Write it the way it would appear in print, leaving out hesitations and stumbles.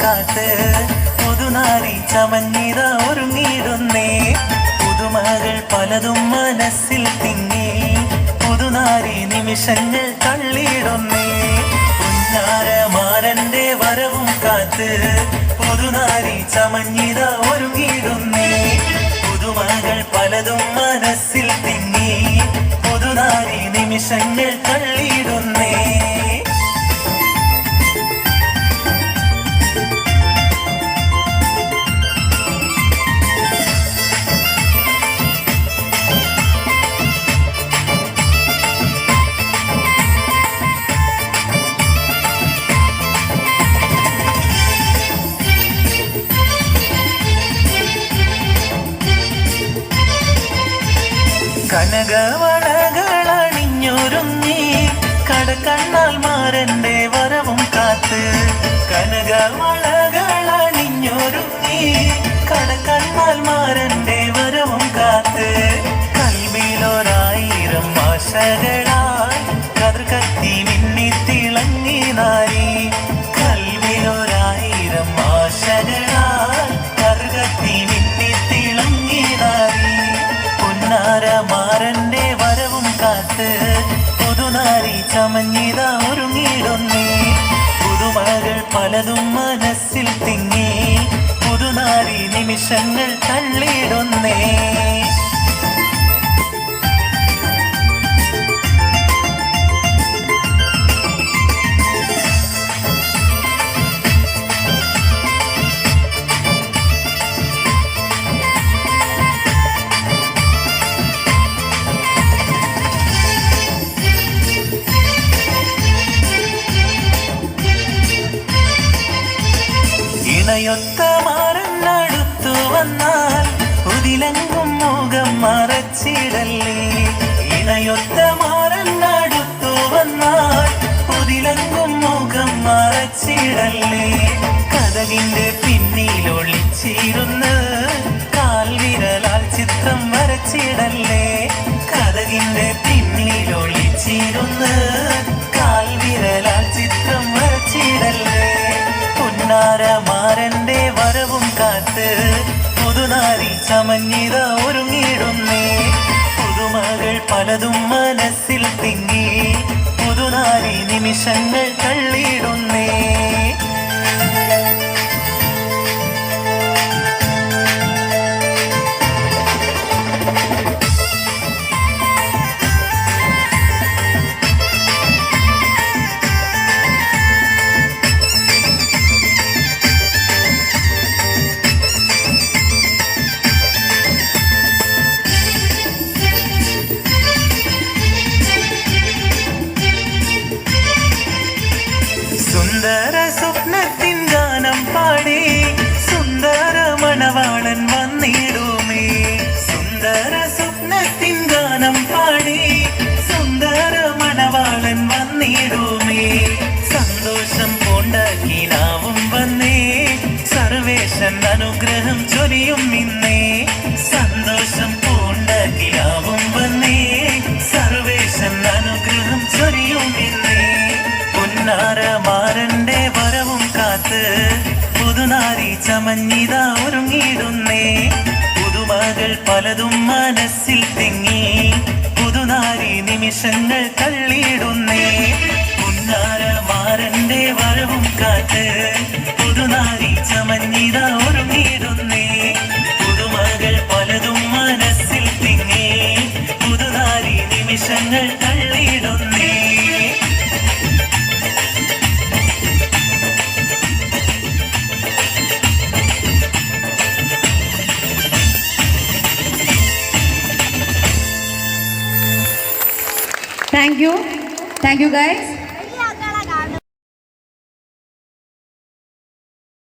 കാത്ത് പുതുനാരി ചമഞ്ഞിത ഒരുങ്ങിയിടുന്നേ. പുതുമകൾ പലതും മനസ്സിൽ തിങ്ങി പുതുനാരി നിമിഷങ്ങൾ തള്ളിയിടുന്നേ. പുന്നാരമാരന്റെ വരവും കാത്ത് പുതുനാരി ചമഞ്ഞിത ഒരുങ്ങിയിടുന്നേ. പുതുമകൾ പലതും മനസ്സിൽ തിങ്ങി പുതുനാരി നിമിഷങ്ങൾ തള്ളിയിടുന്നേ. കനകവളകളണിഞ്ഞൊരുങ്ങി കടക്കണ്ണാൽ മാരന്റെ വരവും കാത്ത്. കനകവളകളണിഞ്ഞൊരുങ്ങി കടക്കണ്ണാൽ മാരന്റെ വരവും കാത്ത്. കൽവിലൊരായിരം ആശകളായി കതിർകത്തി മിന്നി തിളങ്ങി നാരി. കൽവിലൊരായിരം ആശകളായി കതിർകത്തി മിന്നി തിളങ്ങി നാരി. പുന്നാരമാരന്റെ വരവും കാത്ത് പുതുനാരി ചമഞ്ഞിത ഒരുങ്ങിയിടുന്നേ. പുതുമകൾ പലതും മനസ്സിൽ തിങ്ങി പുതുനാരി നിമിഷങ്ങൾ തള്ളിയിടുന്നേ. ഇണയൊത്ത മാറന്നടുത്തു വന്നാൽ പുതിലങ്കും മുഖം മറച്ചിടല്ലേ. ഇണയൊത്ത മാറന്നടുത്തു വന്നാൽ പുതിലങ്കും മുഖം മറച്ചിടല്ലേ. കഥകിന്റെ പിന്നിലൊളിച്ചിരുന്ന് കാൽവിരലാൽ ചിത്രം വരച്ചിടല്ലേ. കഥകിന്റെ പിന്നിലൊളിച്ചിരുന്ന് കാൽവിരലാൽ ചിത്രം വരച്ചിടല്ലേ. പുന്നാരമാരന്റെ വരവും കാത്ത് പുതുനാരി ചമഞ്ഞിത ഒരുങ്ങിയിടുന്നേ. പുതുമകൾ പലതും മനസ്സിൽ തിങ്ങി പുതുനാരി നിമിഷങ്ങൾ തള്ളിയിടുന്നേ. സുന്ദര സ്വപ്നത്തിൻ ഗാനം പാടി സുന്ദര മണവാളൻ വന്നിടുമേ. സുന്ദര സ്വപ്നത്തിൻ ഗാനം പാടി സുന്ദര മണവാളൻ വന്നിടുമേ. സന്തോഷം കൊണ്ടാക്കിനാവും വന്നേ സർവേശൻ അനുഗ്രഹം ചൊരിയും ഇന്നേ. സന്തോഷം കൊണ്ടാക്കിനാവും വന്നേ സർവേശൻ അനുഗ്രഹം ചൊരിയും ഇന്നേ. പുന്നാരമാരന്റെ വരവും കാത്ത് പുതുനാരി ചമഞ്ഞിത ഒരുങ്ങിയിടുന്നേ. പുതുമകൾ പലതും മനസ്സിൽ തിങ്ങി പുതുനാരി നിമിഷങ്ങൾ തള്ളിയിടുന്നേ. പുന്നാരമാരന്റെ വരവും കാത്ത് പുതുനാരി ചമഞ്ഞിത ഒരുങ്ങിയിടുന്നേ. പുതുമകൾ പലതും മനസ്സിൽ തിങ്ങി പുതുനാരി നിമിഷങ്ങൾ തള്ളിയിടുന്നേ. Thank you guys.